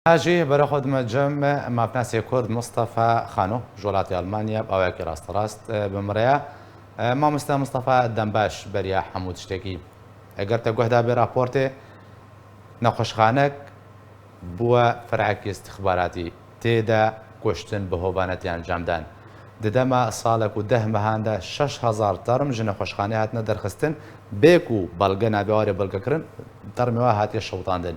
هاجي برخد مجمع مافناسي كرد مصطفى خانو جولاتي ألمانيا بأواكي راست بمريا ما مصطفى دنباش بريا حمود شتكي اگر تقوه دا برابورتي نخوش خانك بوا فرعك استخباراتي تيدا كشتن بهوبانتي انجام دان ددما صالك وده مهاندا 6000 ترم جن خوشخانه هاتنا درخستن بيكو بلغنا بيواري بلغكرن ترمي هاتي الشوطاندن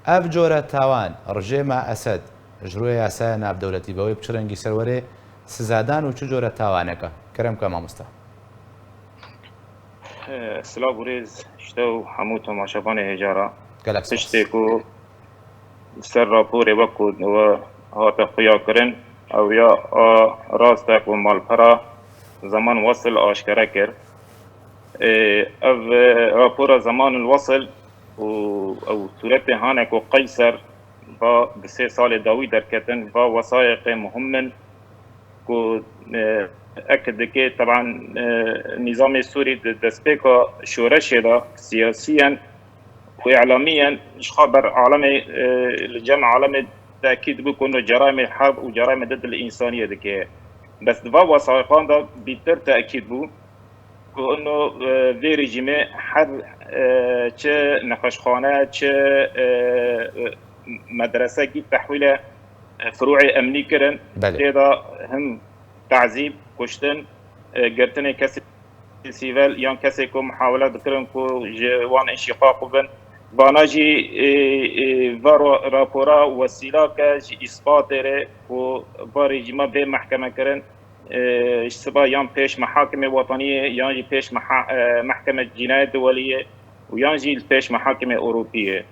اف جوره تاوان رجيما اسد جروي اسانا بدولتي بوي بچرنگي سروري سزادان وچ جوره تاوانك كرم كما مستا سلاو بوريز شتو حموت وما شبان هجارة قالك تشتكو سر رابوري وكود و هات خويا كرن او يا راستك ومال برا زمان وصل آشكرا كر اف رابورا زمان الوصل او صورت هانك وقيصر با بسي سال داوي دركتن با وثائق مهمن كو أكد كي طبعا النظام السوري دسبيكا شورش دا سياسيا وإعلاميا خبر عالمي الجمع عالمي تأكيد بكون جرائم الحرب وجرائم ضد الإنسانية دكي بس دفا وثائقان دا بيتر تأكيد بو كأنه في رجيمي حر چه نقاشخانه چه مدرسة كي تحويل فروع أمني كرن تيدا هم تعذيب كشتن قرتن كسي سيفل يان كسي كو محاولة بكرن كو جوان انشقاق بن باناجي فارو رابورا وسيلة كجي إثبات ري كو باريجما بي محكمة كرن سبا يان بيش محاكمة وطنية يان جي بيش محكمة جناية دولية ويان جي بيش محاكمة أوروبية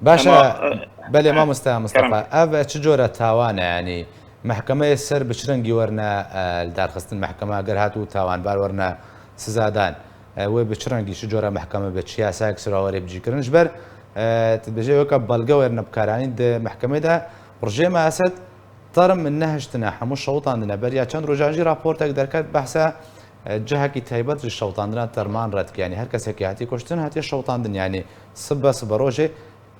باشا بلي ما مصطفى اف چجوره تاوانه يعني محكمه السر بشرنگي ورنا الدارخستن محكمه اگر هاتو تاوان بار ورنا سزادان و بشرنگي شجوره محكمه بچياسا كسراوري بجيكرنج بر تبجي وك بلغه ورنا بكاراني د محكمه ده رجيما اسد طرم من نهجتنا حمو الشوطان دنا بريا چند روجانجي راپورت اقدر كات بحثه جهكي تايبت الشوطان دنا ترمان رد يعني هر کس کی هاتي كشتن هاتي الشوطان دن يعني سب روجي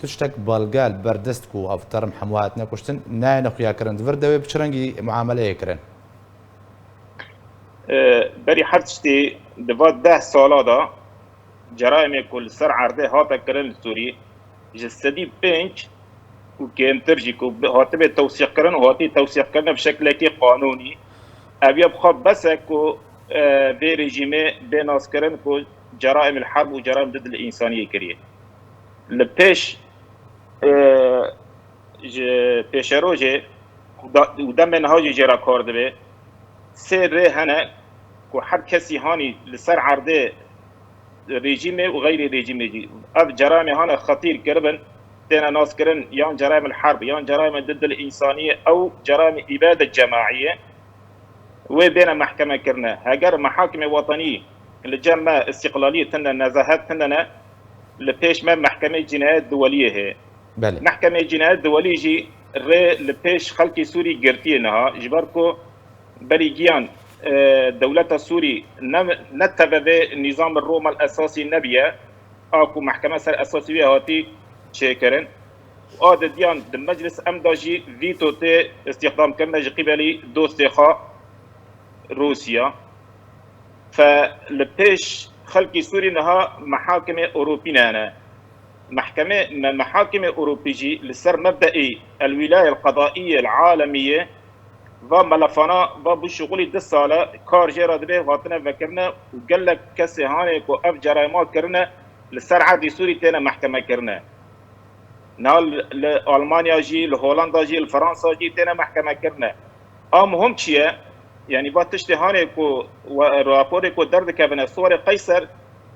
تشتك بالقال بردستكو او ترم حمواتنا كشتن ناين خويا كرن دفردوي بشرنگي معامله يكرن بري حرتشتي دفات 10 سالا دا جرائم كل سر عرضه هاتا كرن السوري جسدي بنج وكين ترجيكو هاتبه توثيق كرن وهاتي توثيق كرن بشكل كي قانوني ابي بخا بسكو في ريجيمي بيناس كرن كو جرائم الحرب وجرائم ضد الانسانيه كريه لبيش پیشروجه و دم منهاج جرا کار دبه سر هنه کو هر کسی هانی لسر عرضه رژیم و غیر رژیم جی اب جرائم هانه خطیر کربن تینا ناس کرن یا جرائم الحرب یا جرائم ضد الانسانيه او جرائم اباده جماعيه و بين محكمه كرنا اگر محاكم وطنيه لجمع استقلاليه تنا نزاهات تنا لبيش ما محكمه جنايات دوليه هي بله. محكمة جنايات دولية جي ري لبيش خلقي سوري قرتينها جبركو بريجيان دولة سوري نتبع نظام الروما الأساسي النبية اكو محكمة سر أساسية هاتي شاكرن وآد ديان المجلس أمداجي فيتو تي استخدام كرنا قبلي دوستيخا روسيا فلبيش خلقي سوري نها محاكم أوروبية محاكم أوروبية لسر مبدئي الولاية القضائية العالمية وملفنا وبشغل دسالة كار جرا دبي واتنا فكرنا وقال لك كسي هانيك وأف جرائمات كرنا لسر عادي سوري تينا محكمة كرنا نال لألمانيا جي لهولندا جي لفرنسا جي تينا محكمة كرنا مهم چيه يعني باتشتي هانيك ورابوريك ودرد كابنا صور قيصر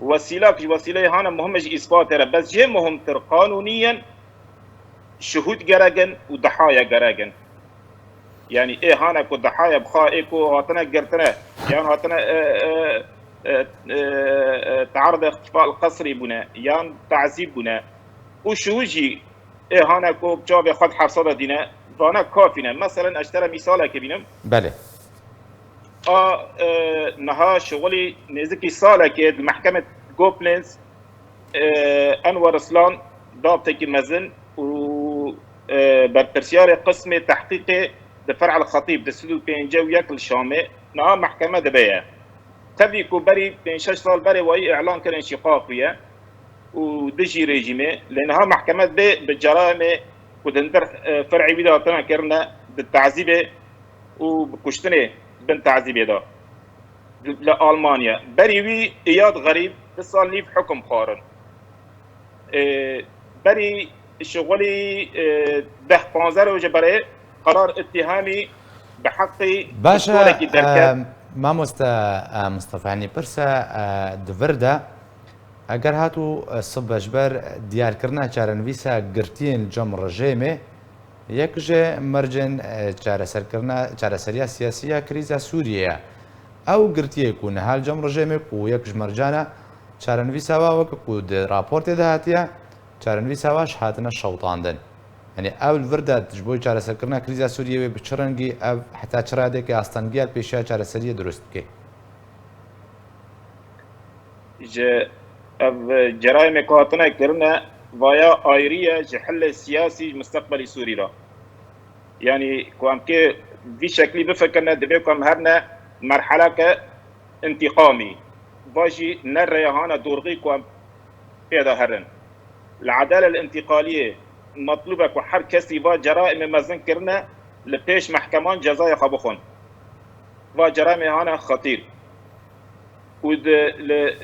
وسيلة هانا مهمة إثبات بس جه مهم تر قانونيا شهود جراجن وضحايا جراجن يعني إيه هانا كو ضحايا بخا إيه كو هاتنا قرتنا يعني هاتنا تعرض اختفاء القسري بنا يعني تعذيب بنا وشوجي إيه هانا كو بجاب خد حرصة دينا فانا كافينا مثلا اشترى مثال كبينم بله نها شغلي نزكي صالة كده محكمة جوبلينز انور اسلان ضابطك مزن و برپرسیار قسم تحقیق دفرع الخطيب دسلو بينجو ياكل شامي نا محكمة دبيا تبي كوبري بين 6 سال بري واي اعلان كان انشقاقية ودجي ريجيمي لانها محكمة بالجرائم ودندر فرعي بدا تنا كرنا بالتعذيب وبكشتني بن تعذيب دا لألمانيا بريوي اياد غريب بصال لي بحكم قارن بري شغلي 10-15 وجبري قرار اتهامي بحق باشا مصطفى يعني برسا دفردا اگر هاتو صب جبر ديار كرنا چارنويسا گرتين جم رژيمه یک جه مرجن چارەسەریە سیاسیە کریزە سووریەیە ئەو گرتیە و نەهال جەم ڕژێمێک و یەکش مەرجانە چارەنویساوا وەک و راپۆرتێ داهاتیە چارەنویساواش هاتنە شەوتاندن یعنی ئەو ڤردە بۆی چارەسەرکردنا کریزە سووریەوێ بچڕەنگی ئەو حتا چرادێکی ئاستانگیات پێشە چارەسەریە دروست بکەیت جرائم هاتنە کردنە ويا آيرية جحل سياسي مستقبل سوريا يعني كوام كي في شكل بفكرنا دبيكم هرنا مرحلة انتقامي باجي نرى هانا دورغي كوام بيدا هرن العدالة الانتقالية مطلوبة وحر كسي با جرائم مزن كرنا لبيش محكمان جزايا خبخون جرائم هانا خطير ود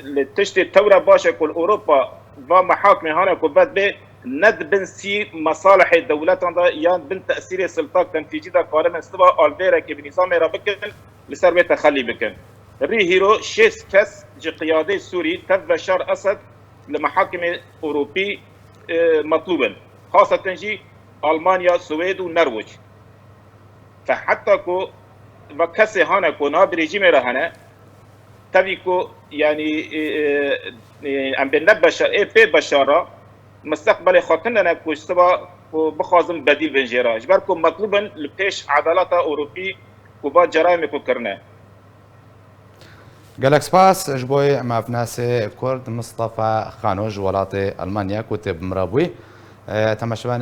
لتشتي الثورة باشا كل أوروبا ومحاكم هانا كوبات بي ند بن سي مصالح الدولات يان بن تأثير السلطات التنفيذية قارن استوى ألفيرا كي بنظام رابكن لسر بي تخلي بكن ري هيرو شيس كس جي قيادة سوري تف بشار أسد لمحاكم أوروبي مطلوبا خاصة جي ألمانيا السويد والنرويج فحتى كو وكسي هانا كو ناب ريجيم رهنا تبيكو يعني ام بنبشر في بشاره مستقبل خاطرنا كوستبا بخازم بديل بنجيرا جبركم مطلوبا لبيش عدالات اوروبي كوبا جرائم كرنا قالك سباس جبوي مع بناس كرد مصطفى خانوج ولاتي المانيا كتب مرابوي تماشبان